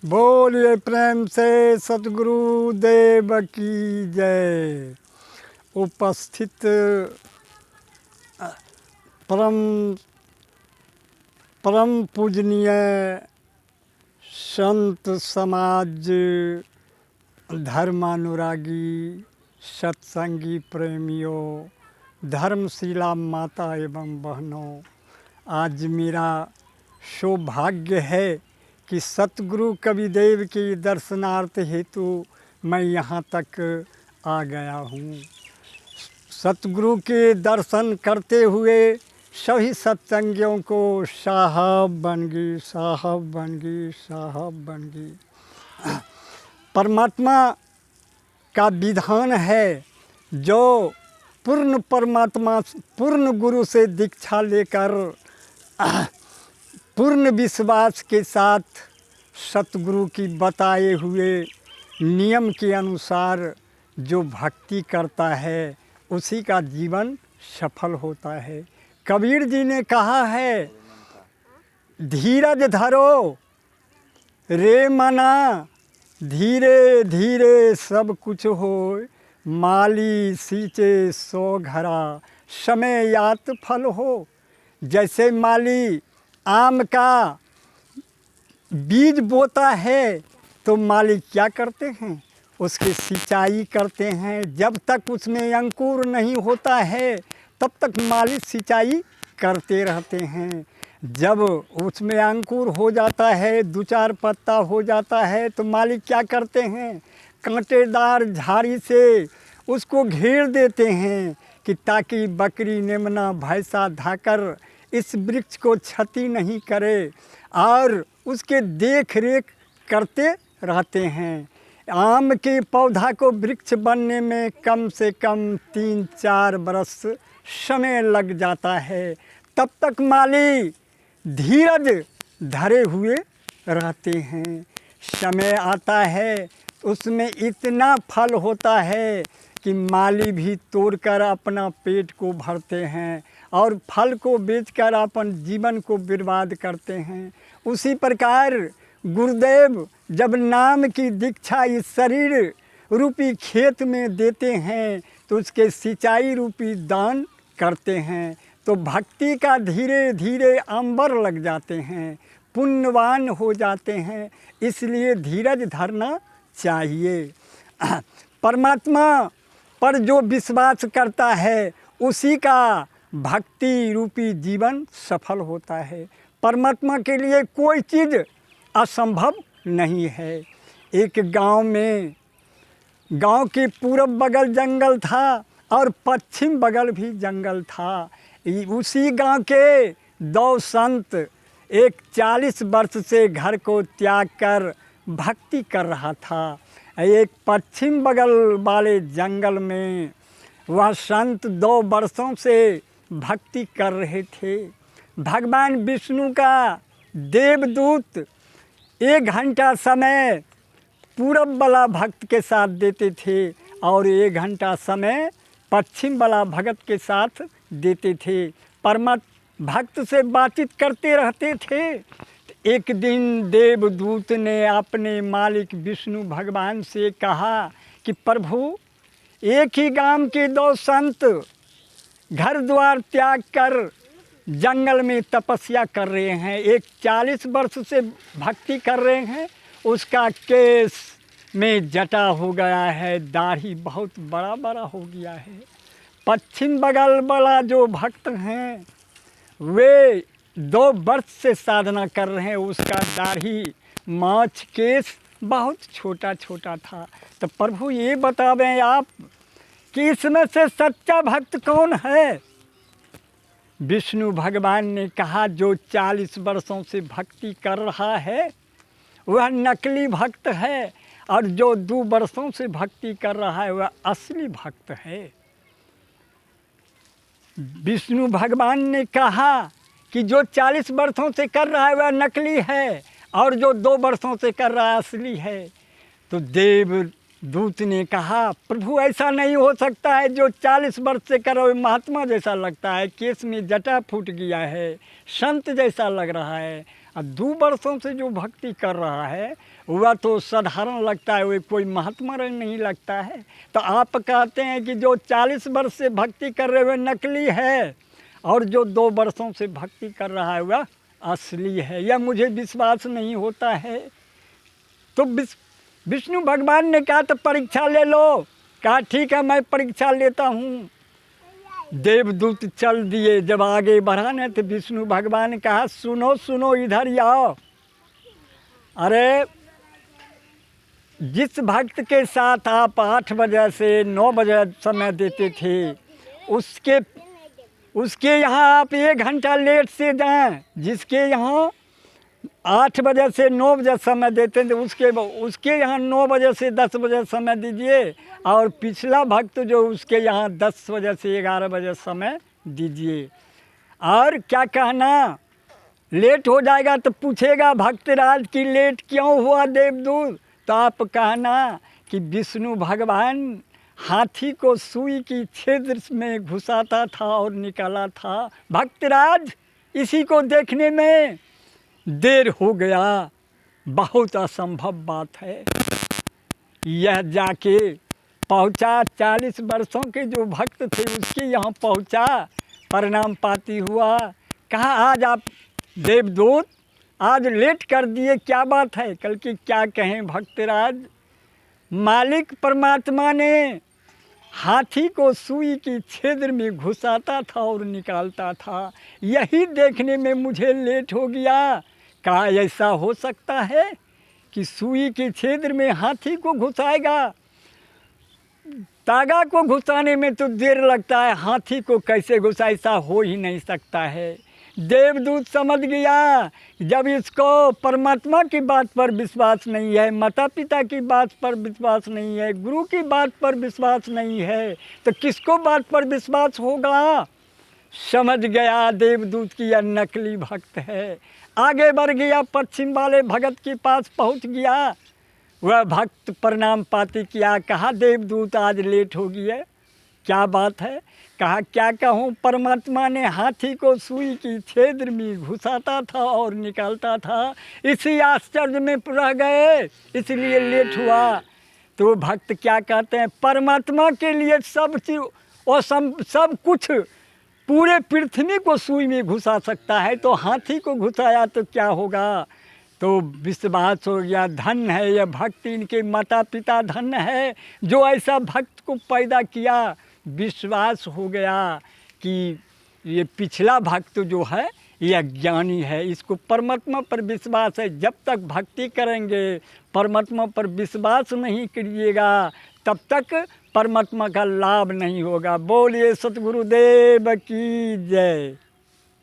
बोलिए प्रेम से सतगुरु देव की जय। उपस्थित परम परम पूजनीय संत समाज, धर्मानुरागी, सत्संगी प्रेमियों, धर्मशिला माता एवं बहनों, आज मेरा सौभाग्य है कि सतगुरु कविदेव के दर्शनार्थ हेतु मैं यहाँ तक आ गया हूँ। सतगुरु के दर्शन करते हुए सभी सत्संगियों को साहब बन गई, साहब बन गई, साहब बन गई। परमात्मा का विधान है, जो पूर्ण परमात्मा पूर्ण गुरु से दीक्षा लेकर पूर्ण विश्वास के साथ सतगुरु की बताए हुए नियम के अनुसार जो भक्ति करता है उसी का जीवन सफल होता है। कबीर जी ने कहा है, धीरज धरो रे मना, धीरे धीरे सब कुछ हो, माली सींचे सो घरा, समय यात फल हो। जैसे माली आम का बीज बोता है तो माली क्या करते हैं, उसकी सिंचाई करते हैं। जब तक उसमें अंकुर नहीं होता है तब तक माली सिंचाई करते रहते हैं। जब उसमें अंकुर हो जाता है, दो चार पत्ता हो जाता है तो माली क्या करते हैं, कांटेदार झाड़ी से उसको घेर देते हैं कि ताकि बकरी मेमना भैंसा धाकर इस वृक्ष को क्षति नहीं करे, और उसके देख रेख करते रहते हैं। आम के पौधा को वृक्ष बनने में कम से कम 3-4 बरस समय लग जाता है। तब तक माली धीरज धरे हुए रहते हैं। समय आता है उसमें इतना फल होता है कि माली भी तोड़कर अपना पेट को भरते हैं और फल को बेचकर अपन जीवन को बर्बाद करते हैं। उसी प्रकार गुरुदेव जब नाम की दीक्षा इस शरीर रूपी खेत में देते हैं तो उसके सिंचाई रूपी दान करते हैं, तो भक्ति का धीरे धीरे अंबर लग जाते हैं, पुण्यवान हो जाते हैं। इसलिए धीरज धरना चाहिए। परमात्मा पर जो विश्वास करता है उसी का भक्ति रूपी जीवन सफल होता है। परमात्मा के लिए कोई चीज़ असंभव नहीं है। एक गांव में, गांव के पूरब बगल जंगल था और पश्चिम बगल भी जंगल था। उसी गांव के 2 संत एक 40 वर्ष से घर को त्याग कर भक्ति कर रहा था। एक पश्चिम बगल वाले जंगल में वह संत 2 वर्षों से भक्ति कर रहे थे। भगवान विष्णु का देवदूत 1 घंटा समय पूरब वाला भक्त के साथ देते थे और 1 घंटा समय पश्चिम वाला भक्त के साथ देते थे। परमात्मा भक्त से बातचीत करते रहते थे। एक दिन देवदूत ने अपने मालिक विष्णु भगवान से कहा कि प्रभु, एक ही गांव के 2 संत घर द्वार त्याग कर जंगल में तपस्या कर रहे हैं। एक 40 वर्ष से भक्ति कर रहे हैं, उसका केस में जटा हो गया है, दाढ़ी बहुत बड़ा बड़ा हो गया है। पश्चिम बगल वाला जो भक्त हैं वे 2 वर्ष से साधना कर रहे हैं, उसका दाढ़ी माछ केस बहुत छोटा छोटा था। तो प्रभु ये बतावें आप कि इसमें से सच्चा भक्त कौन है। विष्णु भगवान ने कहा, जो 40 वर्षों से भक्ति कर रहा है वह नकली भक्त है, और जो 2 वर्षों से भक्ति कर रहा है वह असली भक्त है। विष्णु भगवान ने कहा कि जो 40 वर्षों से कर रहा है वह नकली है और जो 2 वर्षों से कर रहा है असली है। तो देवदूत ने कहा, प्रभु ऐसा नहीं हो सकता है, जो 40 वर्ष से कर रहा है महात्मा जैसा लगता है, केस में जटा फूट गया है, संत जैसा लग रहा है, और 2 वर्षों से जो भक्ति कर रहा है वह तो साधारण लगता है, वह कोई महात्मा नहीं लगता है। तो आप कहते हैं कि जो 40 वर्ष से भक्ति कर रहे हुए नकली है और जो 2 वर्षों से भक्ति कर रहा है वह असली है, यह मुझे विश्वास नहीं होता है। तो विष्णु भगवान ने कहा तो परीक्षा ले लो। कहा ठीक है मैं परीक्षा लेता हूँ। देवदूत चल दिए, जब आगे बढ़ाने तो विष्णु भगवान ने कहा सुनो सुनो इधर ही आओ। अरे जिस भक्त के साथ आप 8 बजे से 9 बजे समय देते थे उसके यहाँ आप 1 घंटा लेट से जाएं। जिसके यहाँ 8 बजे से 9 बजे समय देते थे उसके यहाँ 9 बजे से 10 बजे समय दीजिए, और पिछला भक्त जो उसके यहाँ 10 बजे से 11 बजे समय दीजिए। और क्या कहना, लेट हो जाएगा तो पूछेगा भक्तराज की लेट क्यों हुआ देवदूत, तो आप कहना कि विष्णु भगवान हाथी को सुई की छिद्र में घुसाता था और निकाला था। भक्तराज इसी को देखने में देर हो गया, बहुत असंभव बात है। यह जाके पहुंचा, 40 वर्षों के जो भक्त थे उसके यहाँ पहुंचा, प्रणाम पाती हुआ। कहा आज आप देवदूत आज लेट कर दिए, क्या बात है? कल की क्या कहें भक्तराज, मालिक परमात्मा ने हाथी को सुई की छिद्र में घुसाता था और निकालता था, यही देखने में मुझे लेट हो गया। क्या ऐसा हो सकता है कि सुई के छिद्र में हाथी को घुसाएगा? तागा को घुसाने में तो देर लगता है, हाथी को कैसे घुसा? ऐसा हो ही नहीं सकता है। देवदूत समझ गया जब इसको परमात्मा की बात पर विश्वास नहीं है, माता पिता की बात पर विश्वास नहीं है, गुरु की बात पर विश्वास नहीं है, तो किसको बात पर विश्वास होगा? समझ गया देवदूत की यह नकली भक्त है। आगे बढ़ गया, पश्चिम वाले भगत के पास पहुंच गया। वह भक्त प्रणाम पाती किया। कहा देवदूत आज लेट हो गई है, क्या बात है? कहा क्या कहूँ, परमात्मा ने हाथी को सुई की छिद्र में घुसाता था और निकालता था, इसी आश्चर्य में रह गए, इसलिए लेट हुआ। तो भक्त क्या कहते हैं, परमात्मा के लिए सब चीज और सब कुछ पूरे पृथ्वी को सुई में घुसा सकता है, तो हाथी को घुसाया तो क्या होगा? तो विश्वास हो गया, धन है यह भक्त, इनके माता पिता धन है जो ऐसा भक्त को पैदा किया। विश्वास हो गया कि ये पिछला भक्त जो है यह ज्ञानी है, इसको परमात्मा पर विश्वास है। जब तक भक्ति करेंगे, परमात्मा पर विश्वास नहीं करिएगा, तब तक परमात्मा का लाभ नहीं होगा। बोलिए सतगुरुदेव की जय।